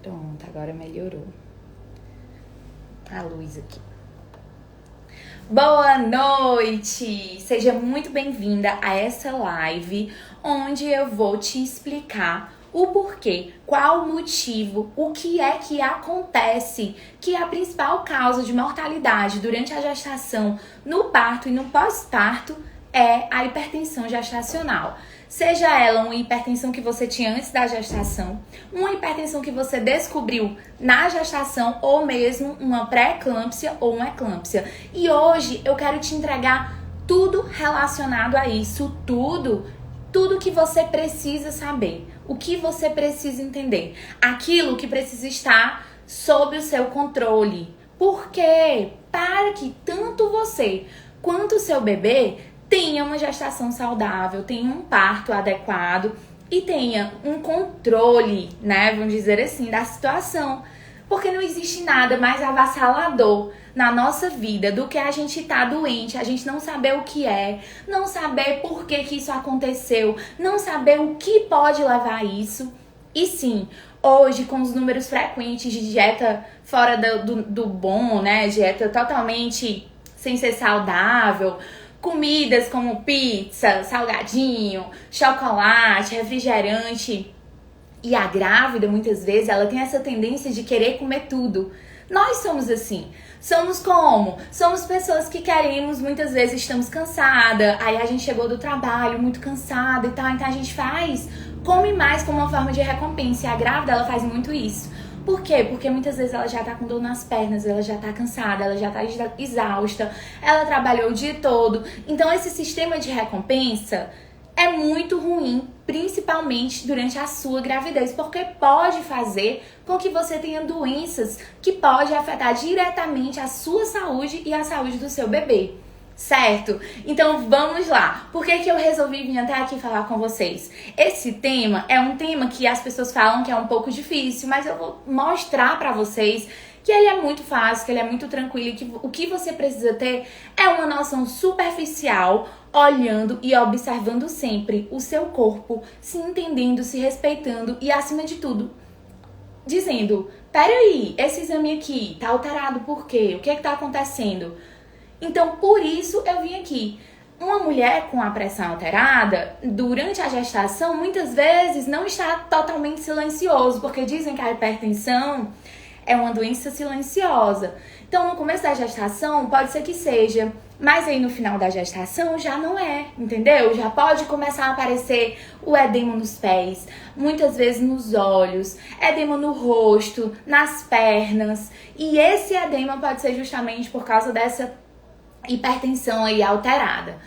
Pronto, agora melhorou a luz aqui. Boa noite! Seja muito bem-vinda a essa live, onde eu vou te explicar o porquê, qual o motivo, o que é que acontece, que a principal causa de mortalidade durante a gestação, no parto e no pós-parto é a hipertensão gestacional. Seja ela uma hipertensão que você tinha antes da gestação, uma hipertensão que você descobriu na gestação ou mesmo uma pré-eclâmpsia ou uma eclâmpsia. E hoje eu quero te entregar tudo relacionado a isso, tudo que você precisa saber, o que você precisa entender, aquilo que precisa estar sob o seu controle. Por quê? Para que tanto você quanto o seu bebê tenha uma gestação saudável, tenha um parto adequado e tenha um controle, né, vamos dizer assim, da situação. Porque não existe nada mais avassalador na nossa vida do que a gente estar doente, a gente não saber o que é, não saber por que isso aconteceu, não saber o que pode levar a isso. E sim, hoje com os números frequentes de dieta fora do bom, né, dieta totalmente sem ser saudável, comidas como pizza, salgadinho, chocolate, refrigerante. E a grávida, muitas vezes, ela tem essa tendência de querer comer tudo. Nós somos assim. Somos como? Somos pessoas que queremos, muitas vezes estamos cansadas, aí a gente chegou do trabalho muito cansada e tal, então a gente come mais como uma forma de recompensa. E a grávida, ela faz muito isso. Por quê? Porque muitas vezes ela já tá com dor nas pernas, ela já tá cansada, ela já tá exausta, ela trabalhou o dia todo. Então esse sistema de recompensa é muito ruim, principalmente durante a sua gravidez, porque pode fazer com que você tenha doenças que podem afetar diretamente a sua saúde e a saúde do seu bebê. Certo? Então vamos lá. Por que eu resolvi vir até aqui falar com vocês? Esse tema é um tema que as pessoas falam que é um pouco difícil, mas eu vou mostrar pra vocês que ele é muito fácil, que ele é muito tranquilo e que o que você precisa ter é uma noção superficial, olhando e observando sempre o seu corpo, se entendendo, se respeitando e, acima de tudo, dizendo: peraí, esse exame aqui tá alterado por quê? O que é que tá acontecendo? Então, por isso eu vim aqui. Uma mulher com a pressão alterada, durante a gestação, muitas vezes não está totalmente silencioso, porque dizem que a hipertensão é uma doença silenciosa. Então, no começo da gestação, pode ser que seja, mas aí no final da gestação já não é, entendeu? Já pode começar a aparecer o edema nos pés, muitas vezes nos olhos, edema no rosto, nas pernas. E esse edema pode ser justamente por causa dessa hipertensão aí alterada.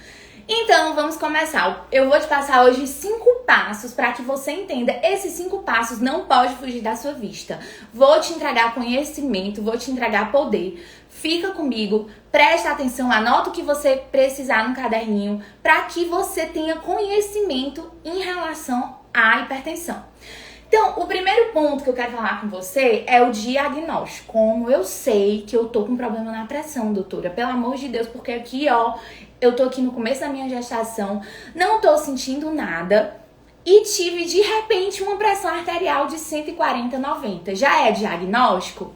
Então, vamos começar. Eu vou te passar hoje 5 passos para que você entenda. Esses 5 passos não pode fugir da sua vista. Vou te entregar conhecimento, vou te entregar poder. Fica comigo, presta atenção, anota o que você precisar no caderninho para que você tenha conhecimento em relação à hipertensão. Então, o primeiro ponto que eu quero falar com você é o diagnóstico. Como eu sei que eu tô com problema na pressão, doutora? Pelo amor de Deus, porque aqui, ó, eu tô aqui no começo da minha gestação, não tô sentindo nada e tive, de repente, uma pressão arterial de 140/90. Já é diagnóstico?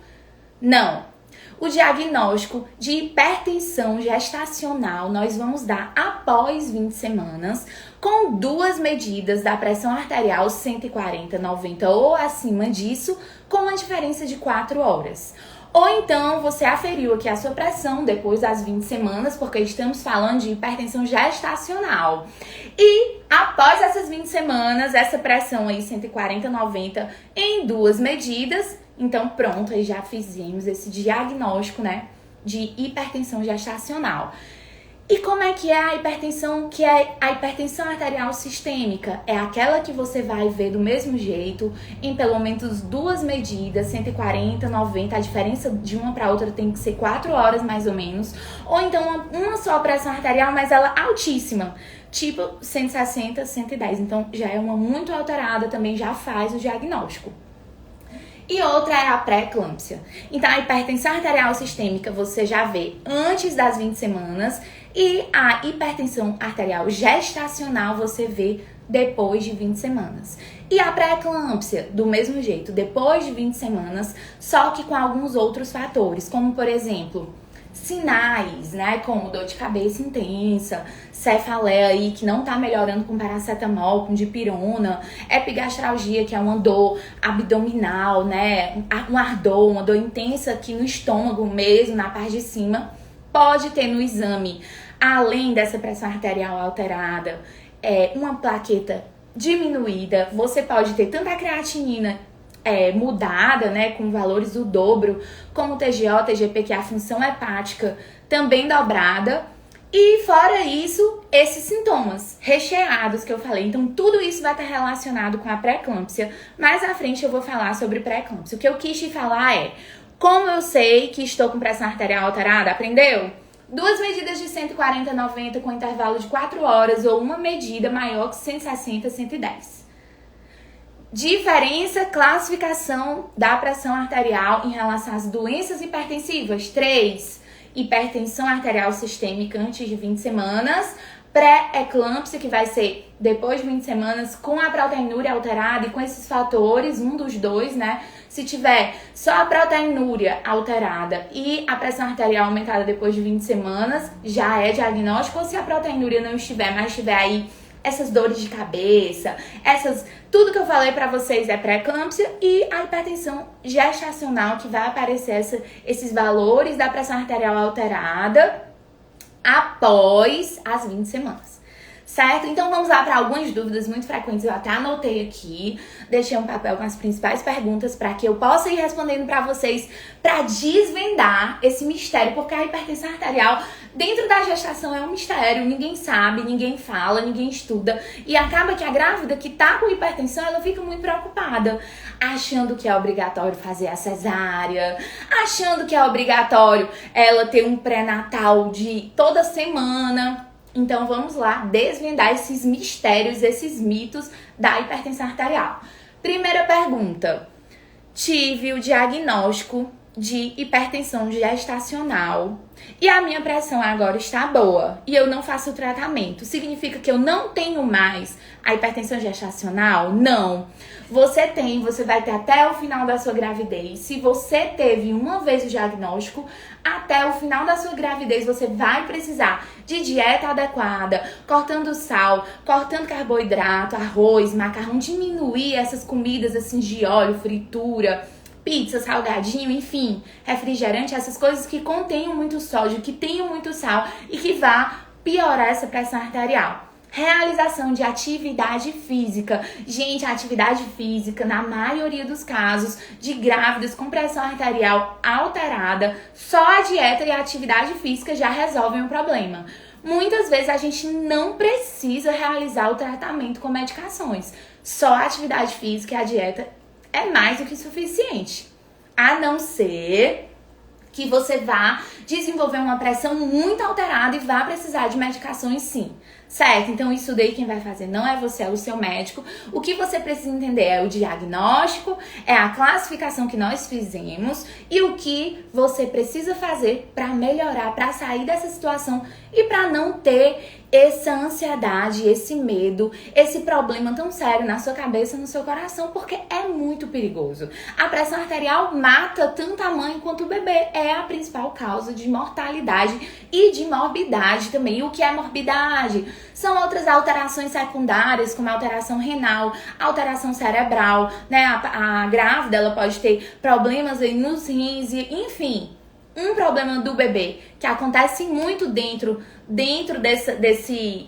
Não. O diagnóstico de hipertensão gestacional nós vamos dar após 20 semanas, com 2 medidas da pressão arterial 140/90 ou acima disso, com uma diferença de 4 horas. Ou então você aferiu aqui a sua pressão depois das 20 semanas, porque estamos falando de hipertensão gestacional. E após essas 20 semanas, essa pressão aí 140/90 em 2 medidas, então pronto, aí já fizemos esse diagnóstico, né, de hipertensão gestacional. E como é que é a hipertensão, que é a hipertensão arterial sistêmica? É aquela que você vai ver do mesmo jeito, em pelo menos 2 medidas, 140/90, a diferença de uma para outra tem que ser 4 horas mais ou menos, ou então uma só pressão arterial, mas ela altíssima, tipo 160/110, então já é uma muito alterada, também já faz o diagnóstico. E outra é a pré-eclâmpsia. Então, a hipertensão arterial sistêmica você já vê antes das 20 semanas e a hipertensão arterial gestacional você vê depois de 20 semanas. E a pré-eclâmpsia, do mesmo jeito, depois de 20 semanas, só que com alguns outros fatores, como por exemplo, sinais, né, como dor de cabeça intensa, cefaleia aí que não tá melhorando com paracetamol, com dipirona, epigastralgia, que é uma dor abdominal, né, um ardor, uma dor intensa aqui no estômago mesmo, na parte de cima, pode ter no exame, além dessa pressão arterial alterada, uma plaqueta diminuída, você pode ter tanto a creatinina mudada, né, com valores do dobro, como o TGO, TGP, que é a função hepática, também dobrada. E fora isso, esses sintomas recheados que eu falei. Então, tudo isso vai estar relacionado com a pré-eclâmpsia. Mais à frente eu vou falar sobre pré-eclâmpsia. O que eu quis te falar é, como eu sei que estou com pressão arterial alterada, aprendeu? 2 medidas de 140/90 com intervalo de 4 horas ou uma medida maior que 160/110. Diferença, classificação da pressão arterial em relação às doenças hipertensivas. 3. Hipertensão arterial sistêmica antes de 20 semanas. Pré-eclâmpsia, que vai ser depois de 20 semanas, com a proteinúria alterada e com esses fatores, um dos dois, né? Se tiver só a proteinúria alterada e a pressão arterial aumentada depois de 20 semanas, já é diagnóstico. Ou se a proteinúria não estiver, mas estiver aí essas dores de cabeça, tudo que eu falei pra vocês é pré-eclâmpsia, e a hipertensão gestacional, que vai aparecer esses valores da pressão arterial alterada após as 20 semanas. Certo? Então vamos lá para algumas dúvidas muito frequentes, eu até anotei aqui, deixei um papel com as principais perguntas para que eu possa ir respondendo para vocês, para desvendar esse mistério, porque a hipertensão arterial dentro da gestação é um mistério, ninguém sabe, ninguém fala, ninguém estuda, e acaba que a grávida que tá com hipertensão, ela fica muito preocupada, achando que é obrigatório fazer a cesárea, achando que é obrigatório ela ter um pré-natal de toda semana. Então vamos lá desvendar esses mistérios, esses mitos da hipertensão arterial. Primeira pergunta: tive o diagnóstico de hipertensão gestacional e a minha pressão agora está boa e eu não faço o tratamento. Significa que eu não tenho mais a hipertensão gestacional? Não. Você vai ter até o final da sua gravidez. Se você teve uma vez o diagnóstico, até o final da sua gravidez você vai precisar de dieta adequada, cortando sal, cortando carboidrato, arroz, macarrão, diminuir essas comidas assim de óleo, fritura, pizza, salgadinho, enfim, refrigerante, essas coisas que contenham muito sódio, que tenham muito sal e que vá piorar essa pressão arterial. Realização de atividade física. Gente, a atividade física, na maioria dos casos de grávidas com pressão arterial alterada, só a dieta e a atividade física já resolvem o problema. Muitas vezes a gente não precisa realizar o tratamento com medicações. Só a atividade física e a dieta é mais do que suficiente. A não ser que você vá desenvolver uma pressão muito alterada e vá precisar de medicações, sim. Certo? Então isso daí quem vai fazer não é você, é o seu médico. O que você precisa entender é o diagnóstico, é a classificação que nós fizemos e o que você precisa fazer para melhorar, para sair dessa situação e para não ter essa ansiedade, esse medo, esse problema tão sério na sua cabeça, no seu coração, porque é muito perigoso. A pressão arterial mata tanto a mãe quanto o bebê. É a principal causa de mortalidade e de morbidade também. E o que é morbidade? São outras alterações secundárias, como a alteração renal, alteração cerebral, né? A grávida, ela pode ter problemas aí nos rins, enfim. Um problema do bebê que acontece muito dentro de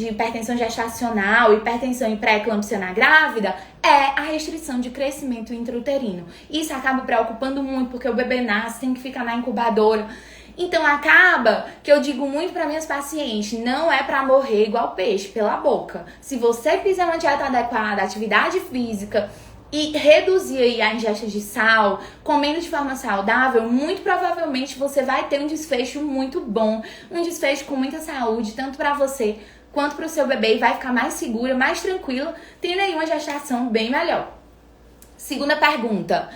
hipertensão gestacional, hipertensão e pré-eclâmpsia na grávida, é a restrição de crescimento intrauterino. Isso acaba preocupando muito, porque o bebê nasce, tem que ficar na incubadora. Então acaba que eu digo muito para minhas pacientes, não é para morrer igual peixe pela boca. Se você fizer uma dieta adequada, atividade física e reduzir aí a ingesta de sal, comendo de forma saudável, muito provavelmente você vai ter um desfecho muito bom, um desfecho com muita saúde, tanto para você quanto para o seu bebê, e vai ficar mais segura, mais tranquila, tendo aí uma gestação bem melhor. Segunda pergunta: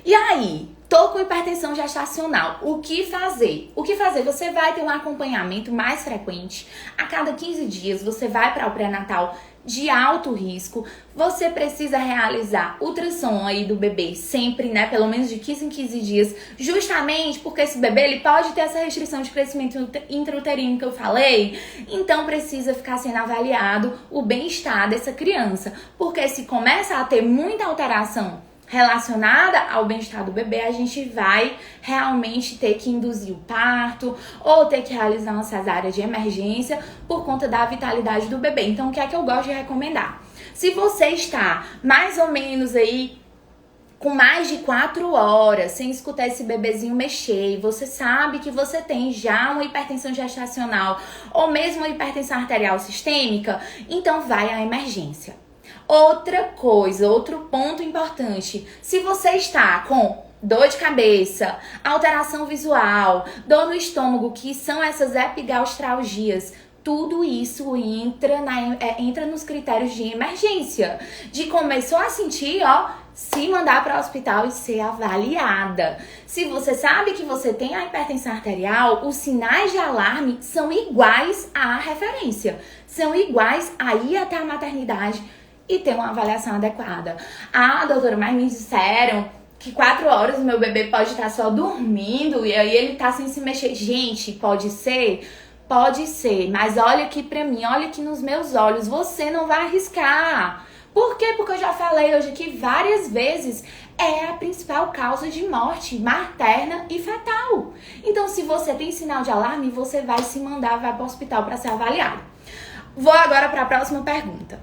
e aí? Tô com hipertensão gestacional, o que fazer? O que fazer? Você vai ter um acompanhamento mais frequente. A cada 15 dias você vai para o pré-natal de alto risco. Você precisa realizar ultrassom aí do bebê sempre, né? Pelo menos de 15 em 15 dias, justamente porque esse bebê ele pode ter essa restrição de crescimento intrauterino que eu falei. Então precisa ficar sendo avaliado o bem-estar dessa criança, porque se começa a ter muita alteração relacionada ao bem-estar do bebê, a gente vai realmente ter que induzir o parto ou ter que realizar uma cesárea de emergência por conta da vitalidade do bebê. Então, o que é que eu gosto de recomendar? Se você está mais ou menos aí com mais de 4 horas sem escutar esse bebezinho mexer, e você sabe que você tem já uma hipertensão gestacional ou mesmo uma hipertensão arterial sistêmica, então vai à emergência. Outra coisa, outro ponto importante, se você está com dor de cabeça, alteração visual, dor no estômago, que são essas epigaustralgias, tudo isso entra nos critérios de emergência. De começou a sentir, se mandar para o hospital e ser avaliada. Se você sabe que você tem a hipertensão arterial, os sinais de alarme são iguais à referência. São iguais a ir até a maternidade e ter uma avaliação adequada. Ah, doutora, mas me disseram que 4 horas o meu bebê pode estar só dormindo e aí ele tá sem se mexer. Gente, pode ser? Pode ser, mas olha aqui pra mim, olha aqui nos meus olhos, você não vai arriscar. Por quê? Porque eu já falei hoje aqui várias vezes, é a principal causa de morte materna e fetal. Então, se você tem sinal de alarme, você vai se mandar, vai para o hospital para ser avaliado. Vou agora para a próxima pergunta.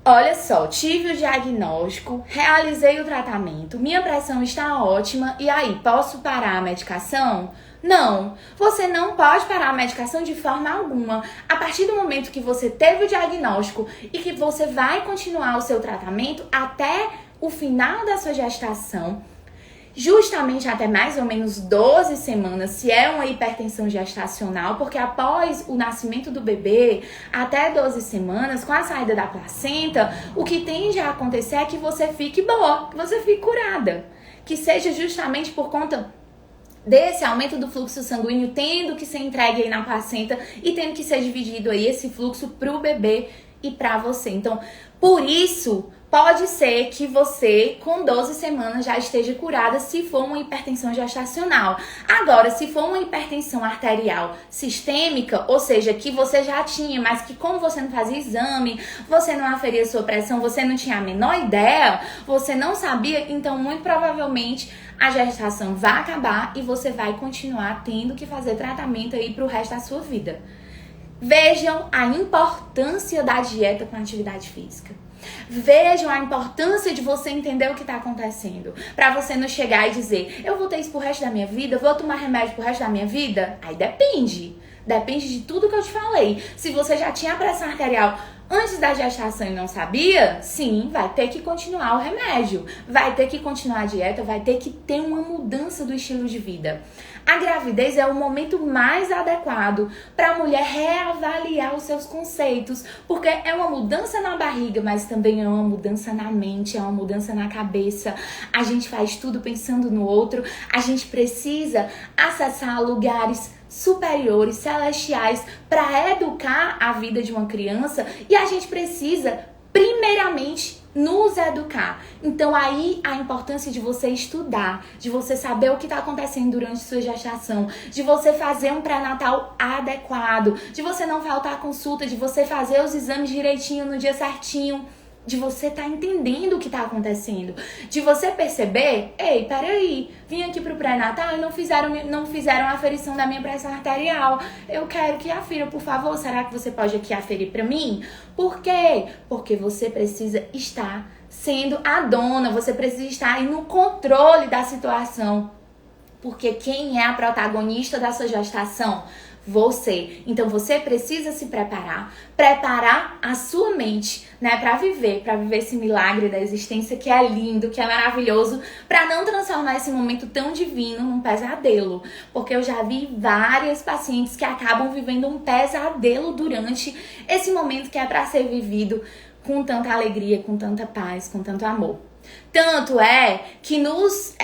Olha só, tive o diagnóstico, realizei o tratamento, minha pressão está ótima, e aí, posso parar a medicação? Não, você não pode parar a medicação de forma alguma. A partir do momento que você teve o diagnóstico e que você vai continuar o seu tratamento até o final da sua gestação, justamente até mais ou menos 12 semanas, se é uma hipertensão gestacional, porque após o nascimento do bebê, até 12 semanas, com a saída da placenta, o que tende a acontecer é que você fique boa, que você fique curada. Que seja justamente por conta desse aumento do fluxo sanguíneo tendo que ser entregue aí na placenta e tendo que ser dividido aí esse fluxo pro bebê e pra você. Então, por isso, pode ser que você, com 12 semanas, já esteja curada se for uma hipertensão gestacional. Agora, se for uma hipertensão arterial sistêmica, ou seja, que você já tinha, mas que como você não fazia exame, você não aferia sua pressão, você não tinha a menor ideia, você não sabia, então muito provavelmente a gestação vai acabar e você vai continuar tendo que fazer tratamento aí pro resto da sua vida. Vejam a importância da dieta com atividade física. Vejam a importância de você entender o que está acontecendo. Para você não chegar e dizer, eu vou ter isso pro resto da minha vida, vou tomar remédio pro resto da minha vida? Aí depende. Depende de tudo que eu te falei. Se você já tinha pressão arterial antes da gestação e não sabia, sim, vai ter que continuar o remédio, vai ter que continuar a dieta, vai ter que ter uma mudança do estilo de vida. A gravidez é o momento mais adequado para a mulher reavaliar os seus conceitos, porque é uma mudança na barriga, mas também é uma mudança na mente, é uma mudança na cabeça. A gente faz tudo pensando no outro, a gente precisa acessar lugares superiores, celestiais, para educar a vida de uma criança, e a gente precisa, primeiramente, nos educar. Então aí a importância de você estudar, de você saber o que está acontecendo durante sua gestação, de você fazer um pré-natal adequado, de você não faltar à consulta, de você fazer os exames direitinho no dia certinho, de você estar entendendo o que está acontecendo, de você perceber, ei, peraí, vim aqui pro pré-natal e não fizeram a aferição da minha pressão arterial, eu quero que afira, por favor, será que você pode aqui aferir para mim? Por quê? Porque você precisa estar sendo a dona, você precisa estar aí no controle da situação, porque quem é a protagonista da sua gestação? Você. Então você precisa se preparar a sua mente, né, para viver esse milagre da existência que é lindo, que é maravilhoso, para não transformar esse momento tão divino num pesadelo, porque eu já vi várias pacientes que acabam vivendo um pesadelo durante esse momento que é para ser vivido com tanta alegria, com tanta paz, com tanto amor. Tanto é que nos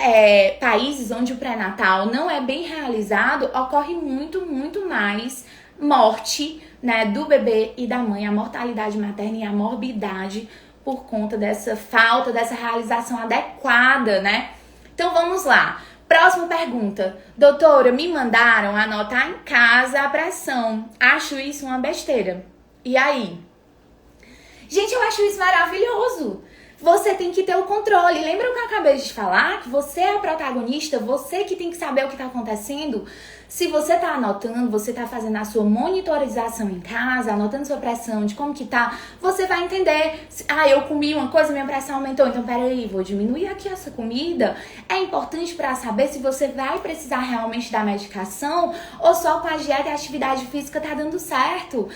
países onde o pré-natal não é bem realizado, ocorre muito mais morte né, do bebê e da mãe, a mortalidade materna e a morbidade por conta dessa falta, dessa realização adequada, né? Então vamos lá. Próxima pergunta. Doutora, me mandaram anotar em casa a pressão. Acho isso uma besteira. E aí? Gente, eu acho isso maravilhoso. Você tem que ter o controle. Lembra o que eu acabei de falar? Que você é a protagonista, você que tem que saber o que está acontecendo. Se você tá anotando, você tá fazendo a sua monitorização em casa, anotando sua pressão, de como que tá, você vai entender. Eu comi uma coisa, minha pressão aumentou, então peraí, vou diminuir aqui essa comida. É importante para saber se você vai precisar realmente da medicação ou só com a dieta e a atividade física tá dando certo.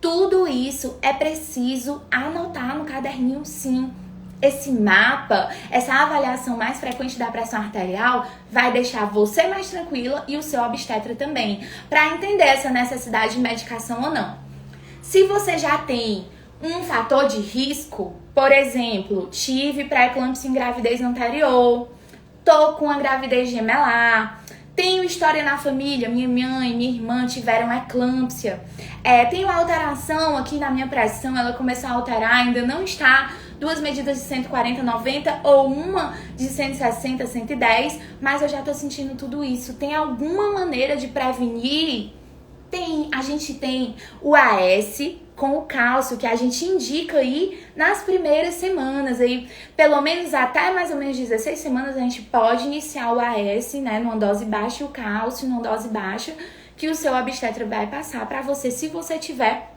Tudo isso é preciso anotar no caderninho, sim. Esse mapa, essa avaliação mais frequente da pressão arterial vai deixar você mais tranquila e o seu obstetra também, para entender essa necessidade de medicação ou não. Se você já tem um fator de risco, por exemplo, tive pré-eclâmpsia em gravidez anterior, tô com a gravidez gemelar, tenho história na família, minha mãe e minha irmã tiveram eclâmpsia, tenho alteração aqui na minha pressão, ela começou a alterar, ainda não está 2 medidas de 140, 90 ou uma de 160, 110, mas eu já tô sentindo tudo isso. Tem alguma maneira de prevenir? Tem, a gente tem o AS com o cálcio, que a gente indica aí nas primeiras semanas, aí pelo menos até mais ou menos 16 semanas a gente pode iniciar o AS, né, numa dose baixa e o cálcio numa dose baixa, que o seu obstetra vai passar para você, se você tiver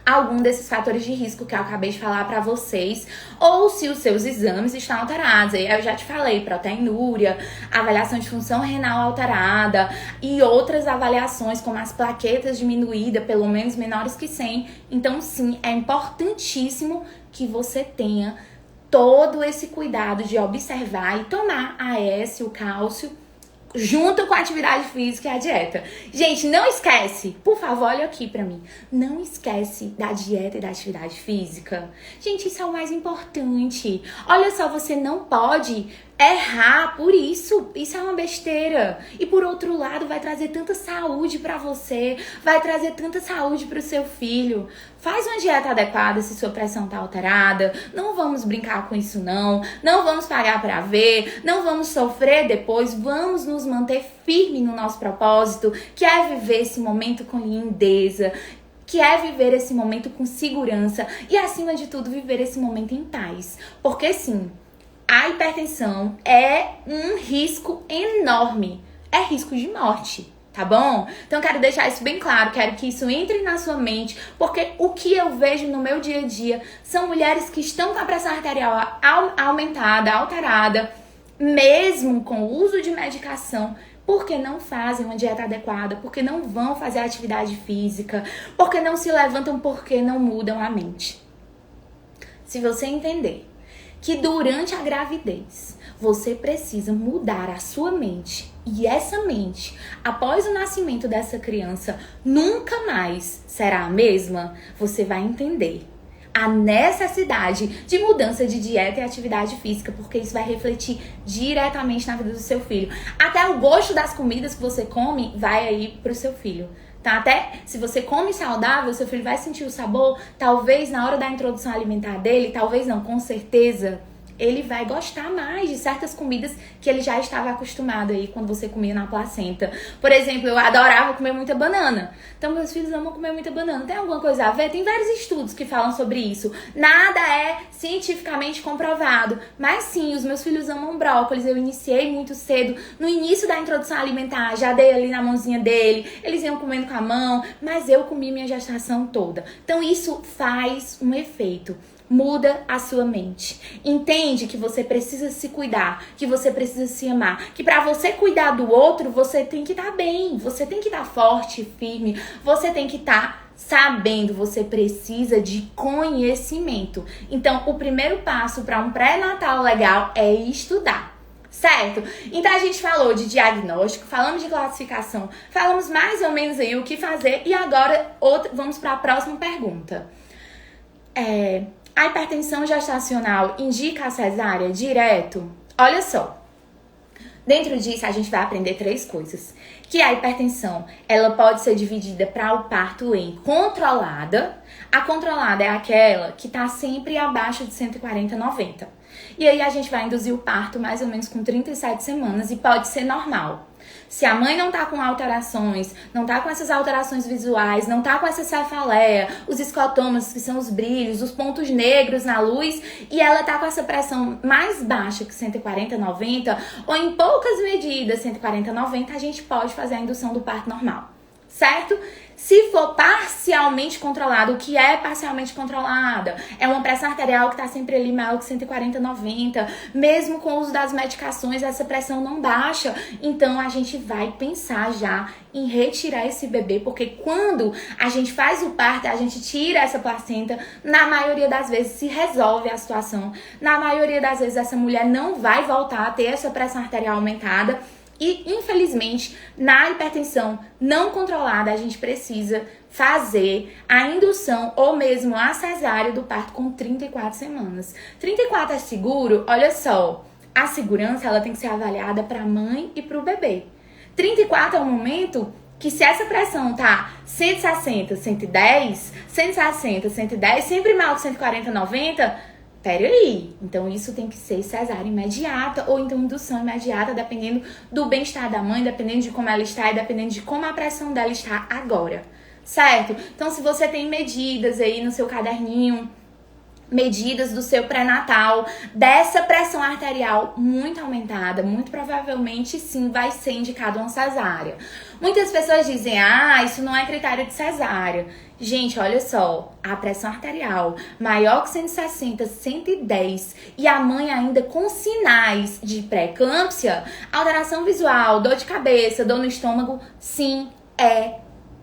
algum desses fatores de risco que eu acabei de falar pra vocês, ou se os seus exames estão alterados. Aí eu já te falei, proteinúria, avaliação de função renal alterada e outras avaliações como as plaquetas diminuídas, pelo menos menores que 100. Então sim, é importantíssimo que você tenha todo esse cuidado de observar e tomar a AS, o cálcio, junto com a atividade física e a dieta. Gente, não esquece, por favor, olha aqui pra mim. Não esquece da dieta e da atividade física. Gente, isso é o mais importante. Olha só, você não pode errar por isso. Isso é uma besteira. E por outro lado, vai trazer tanta saúde pra você, vai trazer tanta saúde pro seu filho. Faz uma dieta adequada se sua pressão tá alterada. Não vamos brincar com isso não. Não vamos pagar pra ver. Não vamos sofrer depois. Vamos nos manter firme no nosso propósito, que é viver esse momento com lindeza, que é viver esse momento com segurança e, acima de tudo, viver esse momento em paz. Porque sim, a hipertensão é um risco enorme. É risco de morte. Tá bom? Então, quero deixar isso bem claro, quero que isso entre na sua mente, porque o que eu vejo no meu dia a dia são mulheres que estão com a pressão arterial aumentada, alterada, mesmo com o uso de medicação, porque não fazem uma dieta adequada, porque não vão fazer atividade física, porque não se levantam, porque não mudam a mente. Se você entender que durante a gravidez você precisa mudar a sua mente, e essa mente, após o nascimento dessa criança, nunca mais será a mesma, você vai entender a necessidade de mudança de dieta e atividade física, porque isso vai refletir diretamente na vida do seu filho. Até o gosto das comidas que você come vai aí pro seu filho. Tá? Até se você come saudável, seu filho vai sentir o sabor, talvez na hora da introdução alimentar dele, talvez não, com certeza, ele vai gostar mais de certas comidas que ele já estava acostumado aí quando você comia na placenta. Por exemplo, eu adorava comer muita banana. Então, meus filhos amam comer muita banana. Tem alguma coisa a ver? Tem vários estudos que falam sobre isso. Nada é cientificamente comprovado. Mas sim, os meus filhos amam brócolis. Eu iniciei muito cedo. No início da introdução alimentar, já dei ali na mãozinha dele. Eles iam comendo com a mão, mas eu comi minha gestação toda. Então, isso faz um efeito. Muda a sua mente. Entende que você precisa se cuidar, que você precisa se amar, que pra você cuidar do outro, você tem que estar bem, você tem que estar forte, firme, você tem que estar sabendo, você precisa de conhecimento. Então, o primeiro passo para um pré-natal legal é estudar. Certo? Então a gente falou de diagnóstico, falamos de classificação, falamos mais ou menos aí o que fazer e agora vamos para a próxima pergunta. A hipertensão gestacional indica a cesárea direto? Olha só, Dentro disso, a gente vai aprender 3 coisas. Que a hipertensão, ela pode ser dividida para o parto em controlada. A controlada é aquela que está sempre abaixo de 140/90. E aí a gente vai induzir o parto mais ou menos com 37 semanas e pode ser normal. Se a mãe não tá com alterações, não tá com essas alterações visuais, não tá com essa cefaleia, os escotomas, que são os brilhos, os pontos negros na luz, e ela tá com essa pressão mais baixa que 140/90, ou em poucas medidas 140/90, a gente pode fazer a indução do parto normal, certo? Se for parcialmente controlado, o que é parcialmente controlada? É uma pressão arterial que está sempre ali maior que 140/90. Mesmo com o uso das medicações, essa pressão não baixa. Então, a gente vai pensar já em retirar esse bebê, porque quando a gente faz o parto, a gente tira essa placenta, na maioria das vezes se resolve a situação. Na maioria das vezes, essa mulher não vai voltar a ter essa pressão arterial aumentada. E, infelizmente, na hipertensão não controlada, a gente precisa fazer a indução ou mesmo a cesárea do parto com 34 semanas. 34 é seguro? Olha só, a segurança ela tem que ser avaliada para a mãe e para o bebê. 34 é um momento que se essa pressão tá 160, 110, 160, 110, sempre maior que 140/90... Peraí, então isso tem que ser cesárea imediata ou então indução imediata, dependendo do bem-estar da mãe, dependendo de como ela está e dependendo de como a pressão dela está agora, certo? Então, se você tem medidas aí no seu caderninho, medidas do seu pré-natal, dessa pressão arterial muito aumentada, muito provavelmente sim vai ser indicado uma cesárea. Muitas pessoas dizem, isso não é critério de cesárea. Gente, olha só, a pressão arterial maior que 160, 110 e a mãe ainda com sinais de pré-eclâmpsia, alteração visual, dor de cabeça, dor no estômago, sim,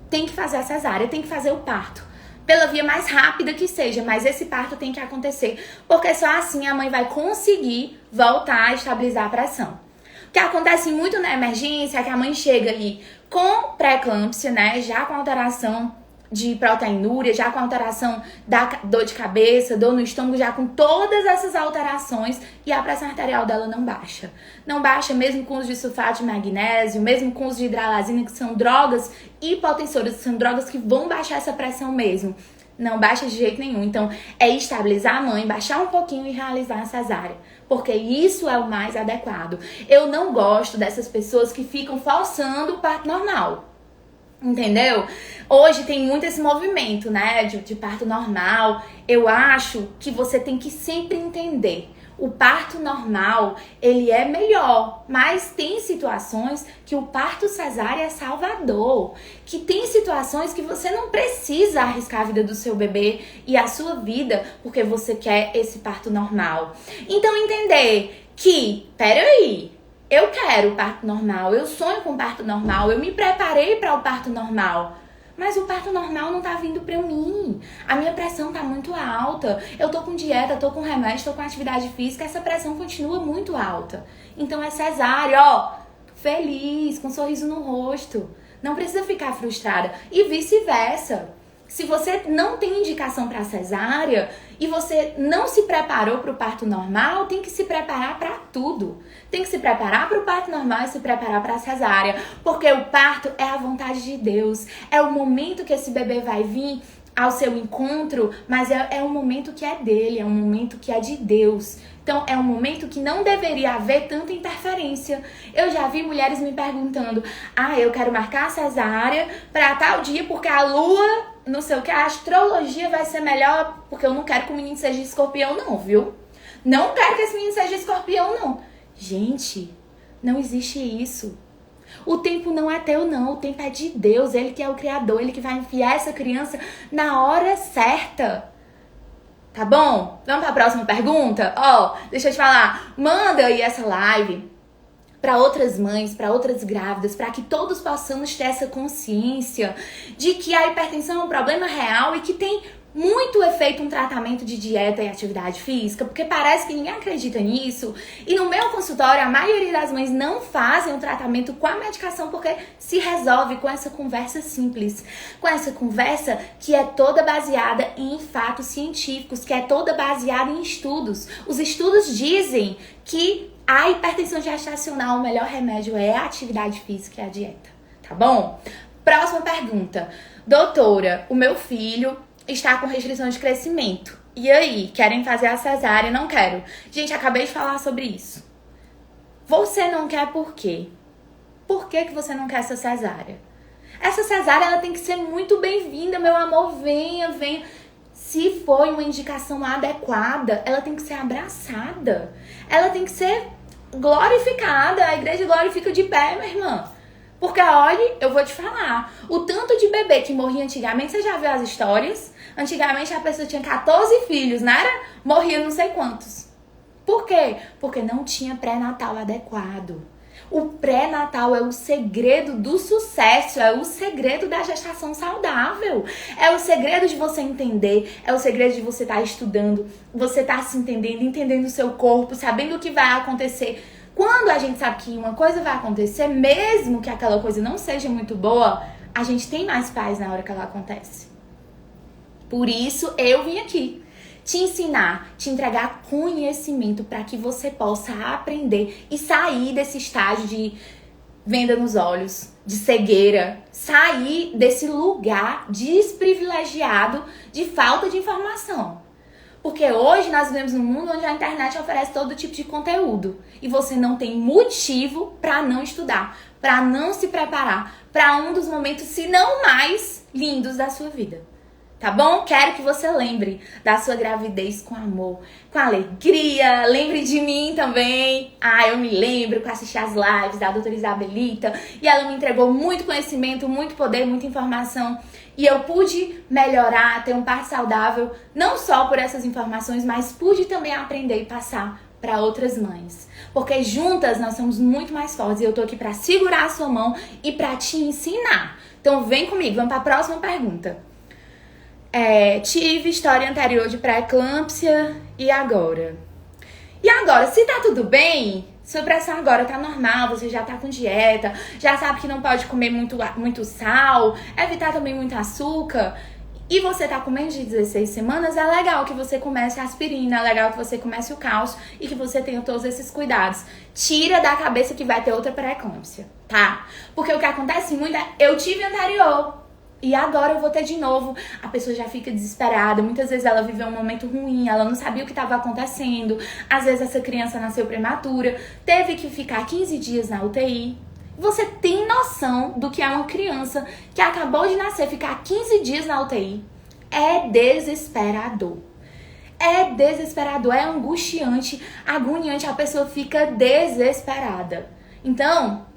tem que fazer a cesárea, tem que fazer o parto. Pela via mais rápida que seja, mas esse parto tem que acontecer, porque só assim a mãe vai conseguir voltar a estabilizar a pressão. O que acontece muito na emergência é que a mãe chega ali com pré-eclâmpsia, né, já com alteração de proteinúria, já com alteração da dor de cabeça, dor no estômago, já com todas essas alterações e a pressão arterial dela não baixa. Não baixa mesmo com os de sulfato de magnésio, mesmo com os de hidralazina, que são drogas hipotensoras, que são drogas que vão baixar essa pressão mesmo. Não baixa de jeito nenhum. Então, é estabilizar a mãe, baixar um pouquinho e realizar a cesárea. Porque isso é o mais adequado. Eu não gosto dessas pessoas que ficam forçando o parto normal. Entendeu? Hoje tem muito esse movimento, né, de parto normal. Eu acho que você tem que sempre entender. O parto normal, ele é melhor, mas tem situações que o parto cesárea é salvador. Que tem situações que você não precisa arriscar a vida do seu bebê e a sua vida porque você quer esse parto normal. Então entender que, peraí, eu quero o parto normal, eu sonho com o parto normal, eu me preparei para o parto normal. Mas o parto normal não tá vindo pra mim. A minha pressão tá muito alta. Eu tô com dieta, tô com remédio, tô com atividade física, essa pressão continua muito alta. Então é cesárea, feliz, com um sorriso no rosto. Não precisa ficar frustrada. E vice-versa. Se você não tem indicação para cesárea e você não se preparou para o parto normal, tem que se preparar para tudo. Tem que se preparar para o parto normal e se preparar para a cesárea, porque o parto é a vontade de Deus. É o momento que esse bebê vai vir ao seu encontro, mas é um momento que é dele, é um momento que é de Deus. Então, é um momento que não deveria haver tanta interferência. Eu já vi mulheres me perguntando, eu quero marcar a cesárea para tal dia porque a lua, não sei o que, a astrologia vai ser melhor, porque eu não quero que o menino seja escorpião não, viu? Não quero que esse menino seja escorpião não. Gente, não existe isso. O tempo não é teu não, o tempo é de Deus, Ele que é o Criador, Ele que vai enfiar essa criança na hora certa. Tá bom? Vamos para a próxima pergunta? Deixa eu te falar. Manda aí essa live para outras mães, para outras grávidas, para que todos possamos ter essa consciência de que a hipertensão é um problema real e que tem muito é feito um tratamento de dieta e atividade física, porque parece que ninguém acredita nisso. E no meu consultório, a maioria das mães não fazem o tratamento com a medicação porque se resolve com essa conversa simples. Com essa conversa que é toda baseada em fatos científicos, que é toda baseada em estudos. Os estudos dizem que a hipertensão gestacional, o melhor remédio é a atividade física e a dieta, tá bom? Próxima pergunta. Doutora, o meu filho está com restrição de crescimento. E aí, querem fazer a cesárea? Não quero. Gente, acabei de falar sobre isso. Você não quer por quê? Por que você não quer essa cesárea? Essa cesárea, ela tem que ser muito bem-vinda, meu amor. Venha, venha. Se for uma indicação adequada, ela tem que ser abraçada. Ela tem que ser glorificada. A igreja glorifica de pé, minha irmã. Porque, olha, eu vou te falar, o tanto de bebê que morria antigamente, você já viu as histórias? Antigamente a pessoa tinha 14 filhos, não era? Morria não sei quantos. Por quê? Porque não tinha pré-natal adequado. O pré-natal é o segredo do sucesso, é o segredo da gestação saudável. É o segredo de você entender, é o segredo de você estar estudando, você estar se entendendo, entendendo o seu corpo, sabendo o que vai acontecer. Quando a gente sabe que uma coisa vai acontecer, mesmo que aquela coisa não seja muito boa, a gente tem mais paz na hora que ela acontece. Por isso, eu vim aqui te ensinar, te entregar conhecimento para que você possa aprender e sair desse estágio de venda nos olhos, de cegueira, sair desse lugar desprivilegiado de falta de informação. Porque hoje nós vivemos num mundo onde a internet oferece todo tipo de conteúdo. E você não tem motivo para não estudar, para não se preparar para um dos momentos, se não mais, lindos da sua vida. Tá bom? Quero que você lembre da sua gravidez com amor, com alegria. Lembre de mim também. Eu me lembro que eu assisti as lives da doutora Isabelita e ela me entregou muito conhecimento, muito poder, muita informação. E eu pude melhorar, ter um parto saudável, não só por essas informações, mas pude também aprender e passar para outras mães. Porque juntas nós somos muito mais fortes e eu tô aqui para segurar a sua mão e para te ensinar. Então vem comigo, vamos para a próxima pergunta. Tive história anterior de pré-eclâmpsia e agora? E agora, se tá tudo bem, sua pressão agora tá normal, você já tá com dieta, já sabe que não pode comer muito sal, evitar também muito açúcar, e você tá com menos de 16 semanas, é legal que você comece a aspirina, é legal que você comece o cálcio e que você tenha todos esses cuidados. Tira da cabeça que vai ter outra pré-eclâmpsia, tá? Porque o que acontece muito é, eu tive anterior, e agora eu vou ter de novo. A pessoa já fica desesperada. Muitas vezes ela viveu um momento ruim, ela não sabia o que estava acontecendo. Às vezes essa criança nasceu prematura, teve que ficar 15 dias na UTI. Você tem noção do que é uma criança que acabou de nascer, ficar 15 dias na UTI? É desesperador. É desesperador, é angustiante, agoniante, a pessoa fica desesperada. Então,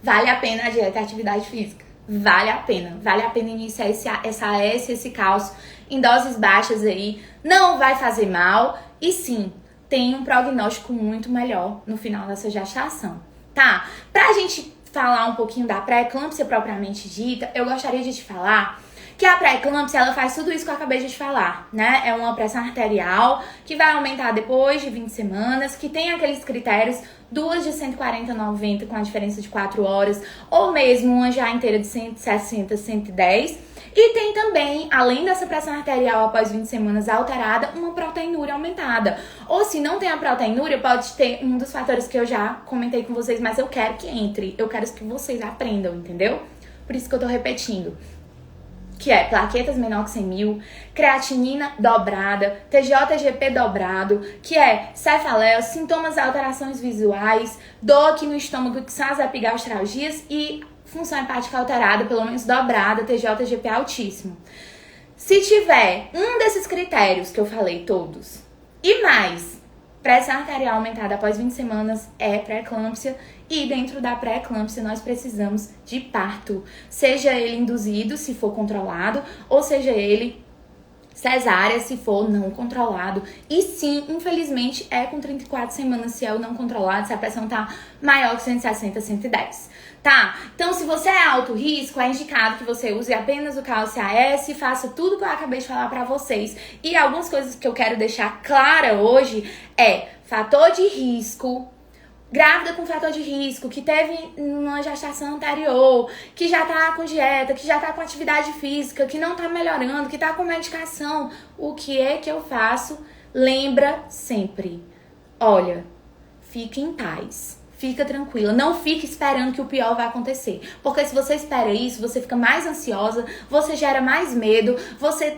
vale a pena a dieta e a atividade física. Vale a pena iniciar essa AS, esse cálcio em doses baixas aí, não vai fazer mal e sim, tem um prognóstico muito melhor no final dessa gestação, tá? Pra gente falar um pouquinho da pré-eclâmpsia propriamente dita, eu gostaria de te falar que a pré-eclâmpsia, ela faz tudo isso que eu acabei de te falar, né? É uma pressão arterial que vai aumentar depois de 20 semanas, que tem aqueles critérios, duas de 140/90 com a diferença de 4 horas, ou mesmo uma já inteira de 160/110. E tem também, além dessa pressão arterial após 20 semanas alterada, uma proteinúria aumentada. Ou se não tem a proteinúria, pode ter um dos fatores que eu já comentei com vocês, mas eu quero que entre, eu quero que vocês aprendam, entendeu? Por isso que eu tô repetindo. Que é plaquetas menor que 100.000, creatinina dobrada, TGO-TGP dobrado, que é cefaleia, sintomas de alterações visuais, dor aqui no estômago, que são as epigastralgias, e função hepática alterada, pelo menos dobrada, TGO-TGP altíssimo. Se tiver um desses critérios que eu falei todos, e mais, pressão arterial aumentada após 20 semanas é pré-eclâmpsia, e dentro da pré-eclâmpsia nós precisamos de parto, seja ele induzido, se for controlado, ou seja ele cesárea se for não controlado. E sim, infelizmente, é com 34 semanas se é o não controlado, se a pressão tá maior que 160, 110. Tá? Então, se você é alto risco, é indicado que você use apenas o cálcio AS, faça tudo que eu acabei de falar pra vocês. E algumas coisas que eu quero deixar clara hoje é fator de risco. Grávida com fator de risco, que teve uma gestação anterior, que já tá com dieta, que já tá com atividade física, que não tá melhorando, que tá com medicação. O que é que eu faço? Lembra sempre. Olha, fique em paz. Fica tranquila. Não fique esperando que o pior vai acontecer. Porque se você espera isso, você fica mais ansiosa, você gera mais medo, você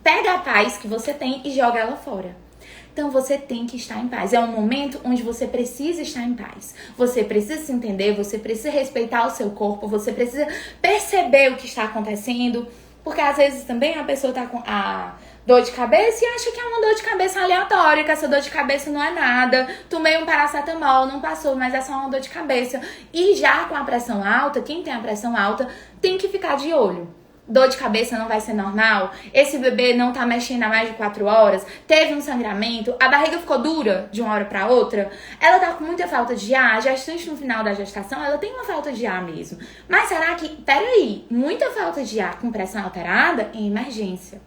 pega a paz que você tem e joga ela fora. Então, você tem que estar em paz. É um momento onde você precisa estar em paz. Você precisa se entender, você precisa respeitar o seu corpo, você precisa perceber o que está acontecendo. Porque, às vezes, também a pessoa está com a dor de cabeça e acha que é uma dor de cabeça aleatória, que essa dor de cabeça não é nada. Tomei um paracetamol, não passou, mas é só uma dor de cabeça. E já com a pressão alta, quem tem a pressão alta tem que ficar de olho. Dor de cabeça não vai ser normal, esse bebê não tá mexendo há mais de 4 horas, teve um sangramento, a barriga ficou dura de uma hora pra outra, ela tá com muita falta de ar, a gestante no final da gestação, ela tem uma falta de ar mesmo. Mas será que, peraí, muita falta de ar com pressão alterada? Em emergência.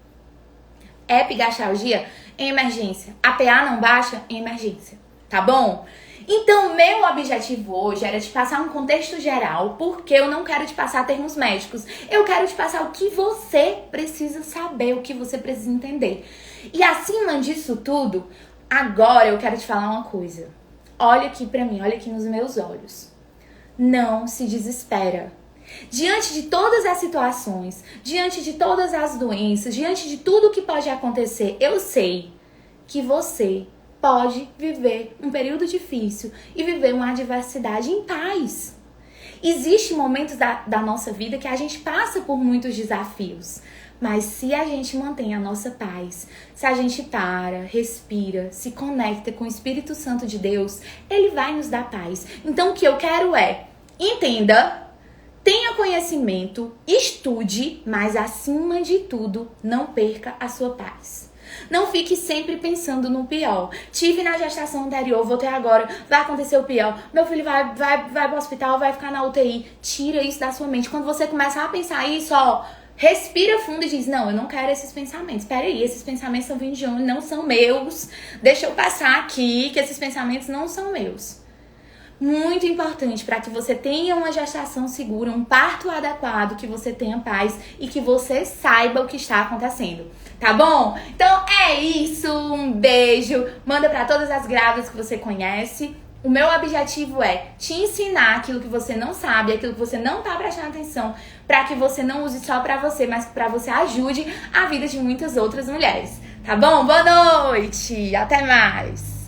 Epigastralgia? Em emergência. A PA não baixa? Em emergência. Tá bom? Então, meu objetivo hoje era te passar um contexto geral, porque eu não quero te passar termos médicos. Eu quero te passar o que você precisa saber, o que você precisa entender. E acima disso tudo, agora eu quero te falar uma coisa. Olha aqui pra mim, olha aqui nos meus olhos. Não se desespera. Diante de todas as situações, diante de todas as doenças, diante de tudo que pode acontecer, eu sei que você pode viver um período difícil e viver uma adversidade em paz. Existem momentos da nossa vida que a gente passa por muitos desafios, mas se a gente mantém a nossa paz, se a gente para, respira, se conecta com o Espírito Santo de Deus, Ele vai nos dar paz. Então o que eu quero é, entenda, tenha conhecimento, estude, mas acima de tudo, não perca a sua paz. Não fique sempre pensando no pior. Tive na gestação anterior, vou ter agora, vai acontecer o pior. Meu filho vai pro hospital, vai ficar na UTI. Tira isso da sua mente. Quando você começar a pensar isso, ó, respira fundo e diz, não, eu não quero esses pensamentos. Peraí, esses pensamentos estão vindo de onde? Não são meus. Deixa eu passar aqui, que esses pensamentos não são meus. Muito importante para que você tenha uma gestação segura, um parto adequado, que você tenha paz e que você saiba o que está acontecendo. Tá bom? Então é isso, um beijo. Manda para todas as grávidas que você conhece. O meu objetivo é te ensinar aquilo que você não sabe, aquilo que você não tá prestando atenção, para que você não use só para você, mas para você ajude a vida de muitas outras mulheres. Tá bom? Boa noite. Até mais.